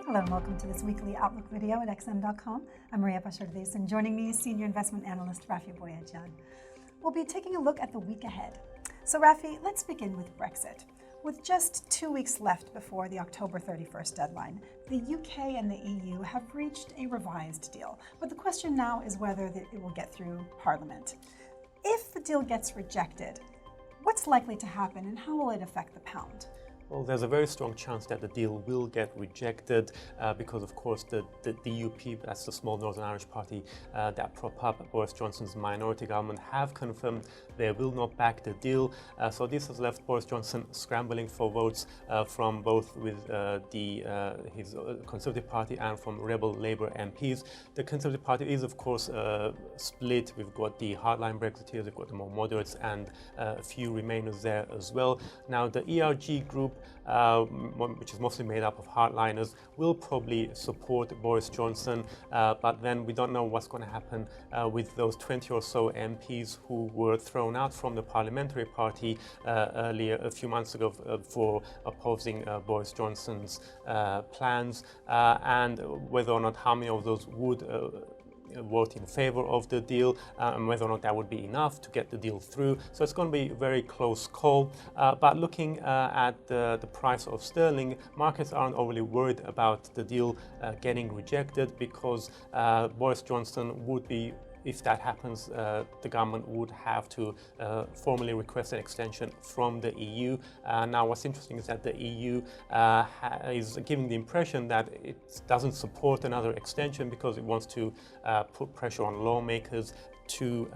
Hello and welcome to this weekly Outlook video at XM.com. I'm Maria Bashardis, and joining me is Senior Investment Analyst Rafi Boyadjian. We'll be taking a look at the week ahead. So Rafi, let's begin with Brexit. With just 2 weeks left before the October 31st deadline, the UK and the EU have reached a revised deal. But the question now is whether it will get through Parliament. If the deal gets rejected, what's likely to happen and how will it affect the pound? Well, there's a very strong chance that the deal will get rejected because, of course, the DUP, that's the small Northern Irish party that prop up Boris Johnson's minority government, have confirmed they will not back the deal. So this has left Boris Johnson scrambling for votes from both with his Conservative Party and from Rebel Labour MPs. The Conservative Party is, of course, split. We've got the hardline Brexiteers, we've got the more moderates, and a few remainers there as well. Now, the ERG group, which is mostly made up of hardliners, will probably support Boris Johnson, but then we don't know what's going to happen with those 20 or so MPs who were thrown out from the parliamentary party earlier, a few months ago, for opposing Boris Johnson's plans, and whether or not how many of those would vote in favor of the deal, and whether or not that would be enough to get the deal through. So it's going to be a very close call. But looking at the price of sterling, markets aren't overly worried about the deal getting rejected because Boris Johnson would be, if that happens, the government would have to formally request an extension from the EU. Now, what's interesting is that the EU is giving the impression that it doesn't support another extension because it wants to put pressure on lawmakers to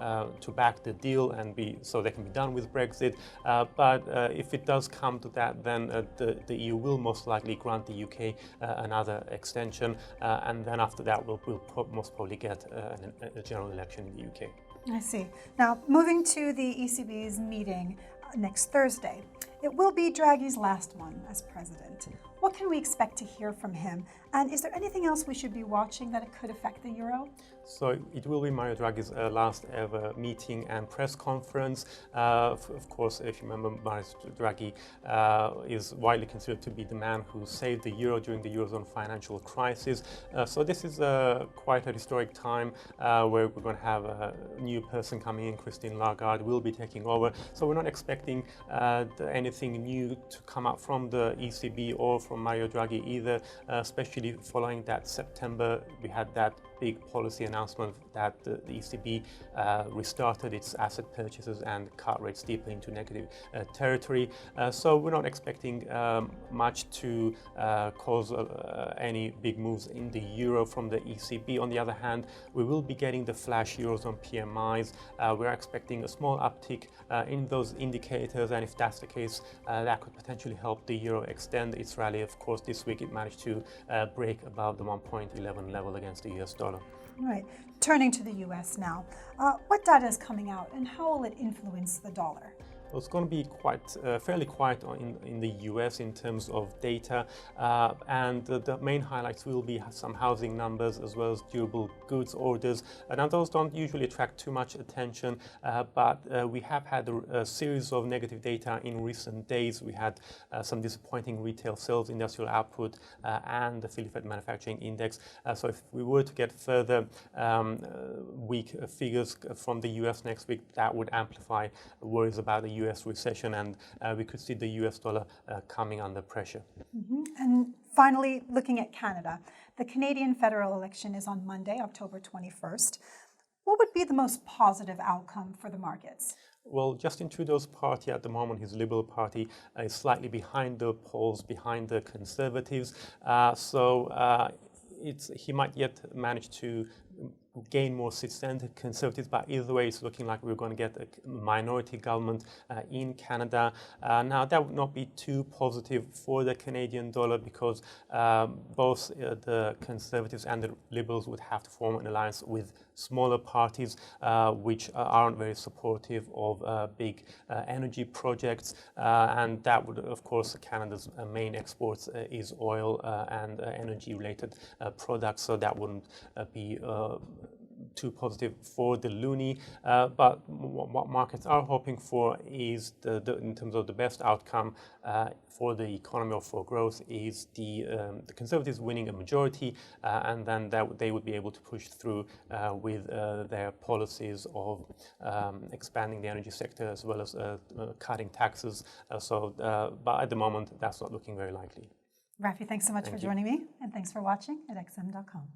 back the deal and so they can be done with Brexit. But if it does come to that, then the EU will most likely grant the UK another extension, and then after that we'll most probably get a general election in the UK. I see. Now, moving to the ECB's meeting next Thursday, it will be Draghi's last one as president. What can we expect to hear from him? And is there anything else we should be watching that it could affect the euro? So it will be Mario Draghi's last ever meeting and press conference. Of course, if you remember, Mario Draghi is widely considered to be the man who saved the euro during the Eurozone financial crisis. So this is quite a historic time where we're going to have a new person coming in. Christine Lagarde will be taking over. So we're not expecting anything new to come up from the ECB or from Mario Draghi either, especially following that September we had that big policy announcement that the ECB restarted its asset purchases and cut rates deeply into negative territory. So we're not expecting much to cause any big moves in the euro from the ECB. On the other hand, we will be getting the flash Eurozone PMIs. We're expecting a small uptick in those indicators, and if that's the case, that could potentially help the euro extend its rally. Of course, this week it managed to break above the 1.11 level against the US dollar. Right. Turning to the US now, what data is coming out and how will it influence the dollar? Well, it's going to be fairly quiet in the US in terms of data, and the main highlights will be some housing numbers as well as durable goods orders. Now, those don't usually attract too much attention, but we have had a series of negative data in recent days. We had some disappointing retail sales, industrial output, and the Philly Fed Manufacturing Index. So if we were to get further weak figures from the US next week, that would amplify worries about the US recession, and we could see the US dollar coming under pressure. Mm-hmm. And finally, looking at Canada, the Canadian federal election is on Monday, October 21st. What would be the most positive outcome for the markets? Well, Justin Trudeau's party at the moment, his Liberal Party, is slightly behind the polls, behind the Conservatives. He might yet manage to gain more seats than the Conservatives, but either way, it's looking like we're going to get a minority government in Canada. Now, that would not be too positive for the Canadian dollar because both the Conservatives and the Liberals would have to form an alliance with smaller parties, which aren't very supportive of big energy projects. And that would, of course, Canada's main exports is oil and energy-related products, so that wouldn't be too positive for the loonie, but what markets are hoping for is in terms of the best outcome for the economy or for growth is the Conservatives winning a majority, and then they would be able to push through with their policies of expanding the energy sector as well as cutting taxes. But at the moment, that's not looking very likely. Rafi, thanks so much for joining me, and thanks for watching at xm.com.